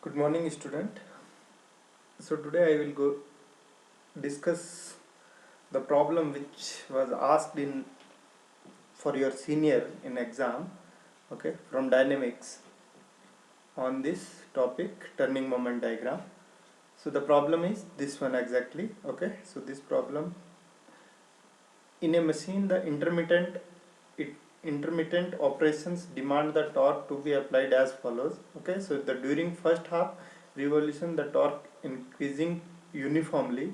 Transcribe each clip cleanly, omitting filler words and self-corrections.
Good morning, student. So today I will go discuss the problem which was asked in for your senior in exam, okay, from dynamics on this topic turning moment diagram. So the problem is this one exactly, okay. So this problem, in a machine the intermittent operations demand the torque to be applied as follows, okay. So the during first half revolution the torque increases uniformly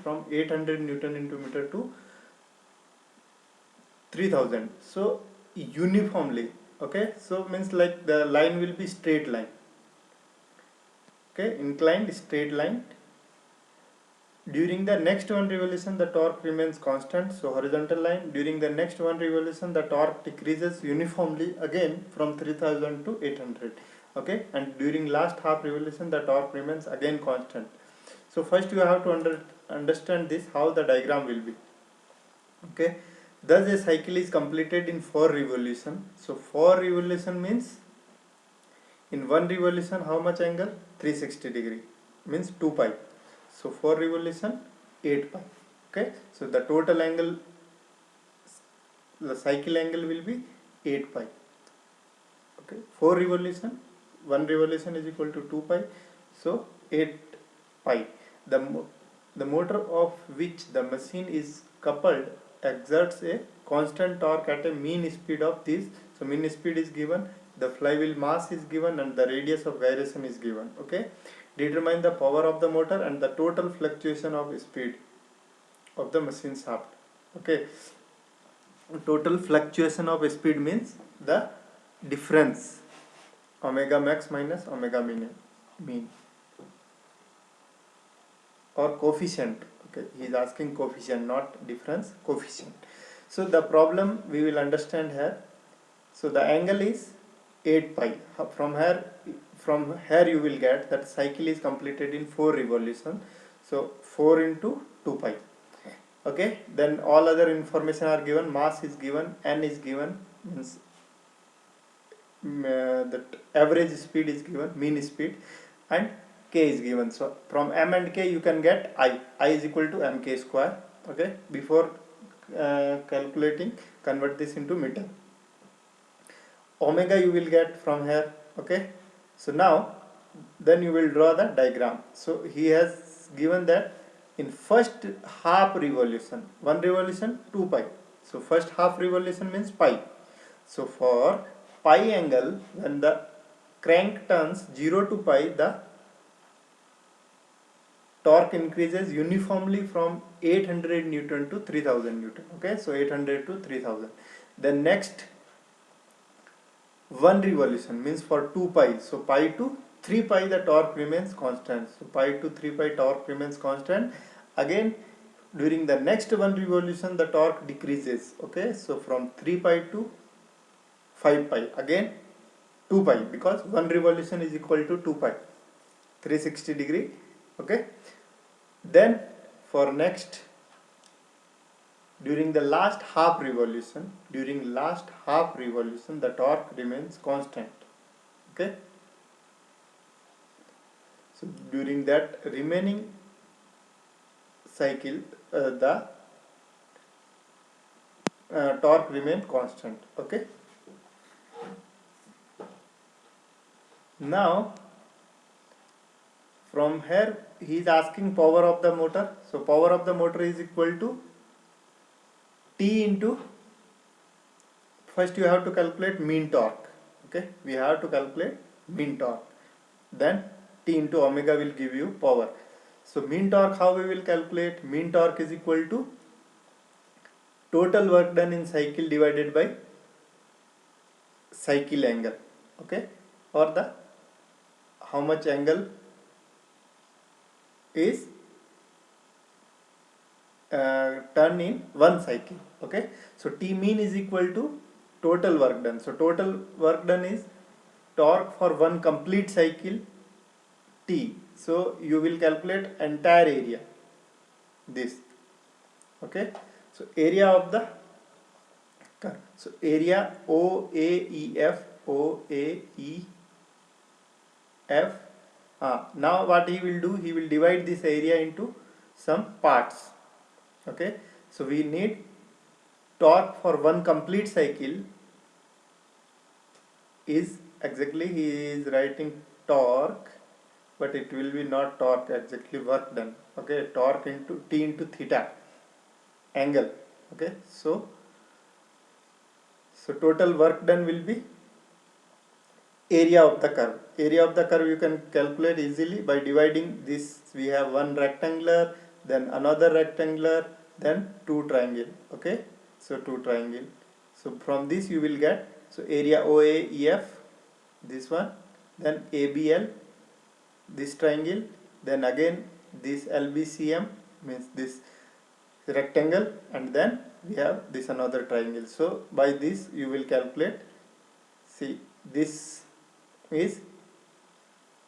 from 800 newton into meter to 3000. So uniformly, okay, so means like the line will be straight line, okay, inclined straight line. During the next one revolution, the torque remains constant, so horizontal line. During the next one revolution, the torque decreases uniformly again from 3000 to 800. Okay, and during last half revolution, the torque remains again constant. So first you have to understand this how the diagram will be. Okay, thus a cycle is completed in 4 revolution. So 4 revolution means in one revolution how much angle? 360 degree means 2 pi. So 4 revolution 8 pi. Okay, so the total angle, the cycle angle will be 8 pi. Okay, 4 revolution, 1 revolution is equal to 2 pi, so 8 pi. The motor of which the machine is coupled exerts a constant torque at a mean speed of this. So mean speed is given, the flywheel mass is given, and the radius of gyration is given. Okay, determine the power of the motor and the total fluctuation of speed of the machine shaft. Okay, total fluctuation of speed means the difference omega max minus omega mean or coefficient. Okay, he is asking coefficient, not difference, coefficient. So the problem we will understand here. So the angle is 8 pi. From here you will get that cycle is completed in 4 revolutions. So 4 into 2 pi. Okay, then all other information are given, mass is given, n is given, means that average speed is given, mean speed, and k is given. So from m and k you can get I is equal to mk square. Okay, before calculating, convert this into meter. Omega you will get from here. Okay, so now then you will draw the diagram. So he has given that in first half revolution, one revolution 2 pi, so first half revolution means pi. So for pi angle, when the crank turns 0 to pi, the torque increases uniformly from 800 newton to 3000 newton. Okay, so 800 to 3000. Then next one revolution means for 2 pi, so pi to 3 pi the torque remains constant. So pi to 3 pi torque remains constant. Again during the next one revolution the torque decreases. Okay, so from 3 pi to 5 pi, again 2 pi, because one revolution is equal to 2 pi, 360 degree. Okay, then for next, during the last half revolution, the torque remains constant. Okay, so during that remaining cycle the torque remains constant. Okay, now from here he is asking power of the motor. So power of the motor is equal to T into, first you have to calculate mean torque. Okay, we have to calculate mean torque, then T into omega will give you power. So mean torque, how we will calculate? Mean torque is equal to total work done in cycle divided by cycle angle. Okay, or the how much angle is turn in one cycle. Okay, so T mean is equal to total work done. So total work done is torque for one complete cycle T. So you will calculate entire area, this. Okay, so area of the curve. So area OAEF F. Now what he will do, he will divide this area into some parts. Okay, so we need torque for one complete cycle is exactly, he is writing torque, but it will be not torque, exactly work done. Okay, torque into T into theta angle. Okay, so total work done will be area of the curve. Area of the curve you can calculate easily by dividing this. We have one rectangular, then another rectangular, then two triangle. Okay, so two triangle. So from this you will get, so area OAEF, this one, then ABL, this triangle, then again this LBCM means this rectangle, and then we have this another triangle. So by this you will calculate. See, this is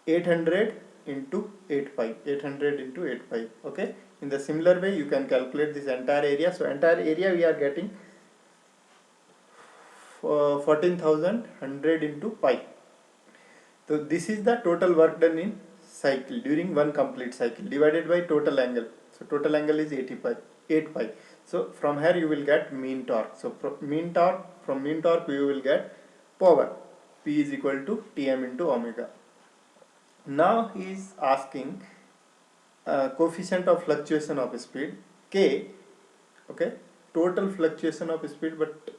800 into 8 pi, 800 into 8 pi. Okay, in the similar way you can calculate this entire area. So entire area we are getting 14,100 into pi. So this is the total work done in cycle during one complete cycle divided by total angle. So total angle is 8 pi. So from here you will get mean torque. So from mean torque you will get power. P is equal to Tm into omega. Now he is asking coefficient of fluctuation of speed K. Okay, total fluctuation of speed, but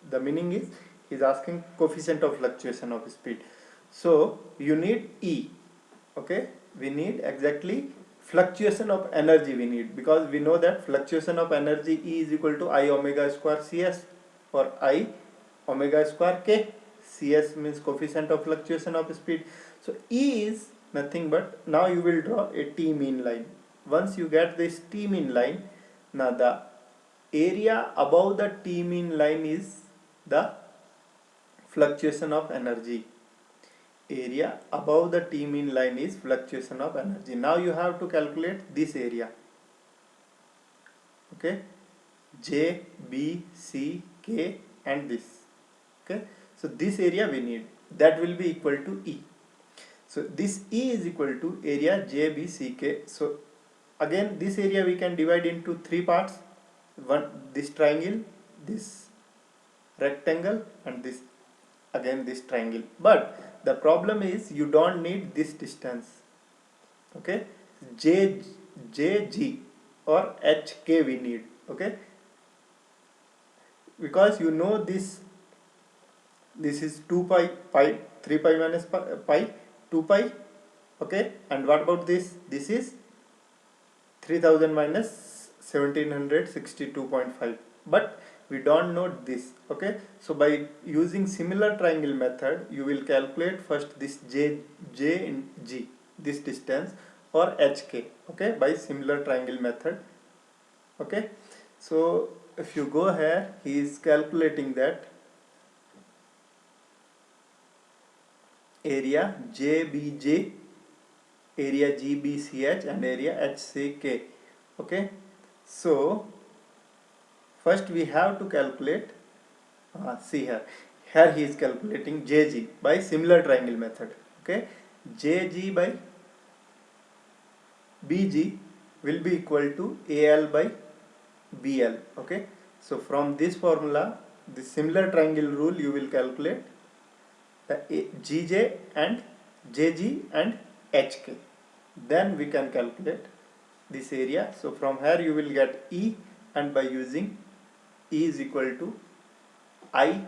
the meaning is he is asking coefficient of fluctuation of speed. So you need E. Okay, we need exactly fluctuation of energy we need, because we know that fluctuation of energy E is equal to I omega square Cs or I omega square K. Cs means coefficient of fluctuation of speed. So E is nothing but, now you will draw a T mean line. Once you get this T mean line, now the area above the T mean line is the fluctuation of energy. Area above the T mean line is fluctuation of energy. Now you have to calculate this area. Okay, J, B, C, K and this. Okay, so this area we need, that will be equal to E. So this E is equal to area J, B, C, K. So again this area we can divide into three parts. One, this triangle, this rectangle, and this again this triangle. But the problem is you don't need this distance. Okay, JG or HK we need. Okay, because you know this is 2 pi, 3 pi minus pi, 2 pi. Okay, and what about this? This is 3000 minus 1762.5, but we don't know this. Okay, so by using similar triangle method you will calculate first this J and G, this distance, or HK. Okay, by similar triangle method. Okay, so if you go here, he is calculating that area JBJ, area GBCH and area HCK. Okay, so first we have to calculate, see here he is calculating JG by similar triangle method. Okay, JG by BG will be equal to AL by BL. Okay, so from this formula, the similar triangle rule, you will calculate the GJ and JG and HK. Then we can calculate this area. So from here you will get E, and by using E is equal to I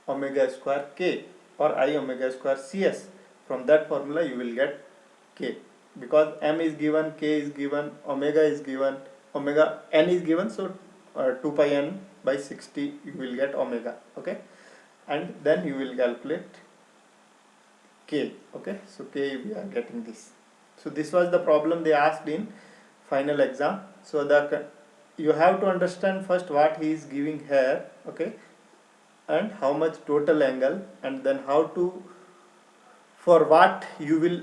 omega square K or I omega square CS. From that formula you will get K, because M is given, K is given, omega is given, omega n is given, so 2 pi n by 60 you will get omega. Okay, and then you will calculate K. Okay, so K we are getting this. So this was the problem they asked in final exam. So you have to understand first what he is giving here. Okay, and how much total angle, and then how to, for what you will,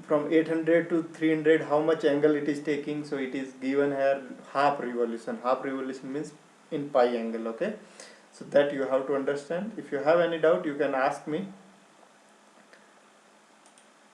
from 800 to 300 how much angle it is taking. So it is given here half revolution. Half revolution means in pi angle. Okay, so that you have to understand. If you have any doubt you can ask me.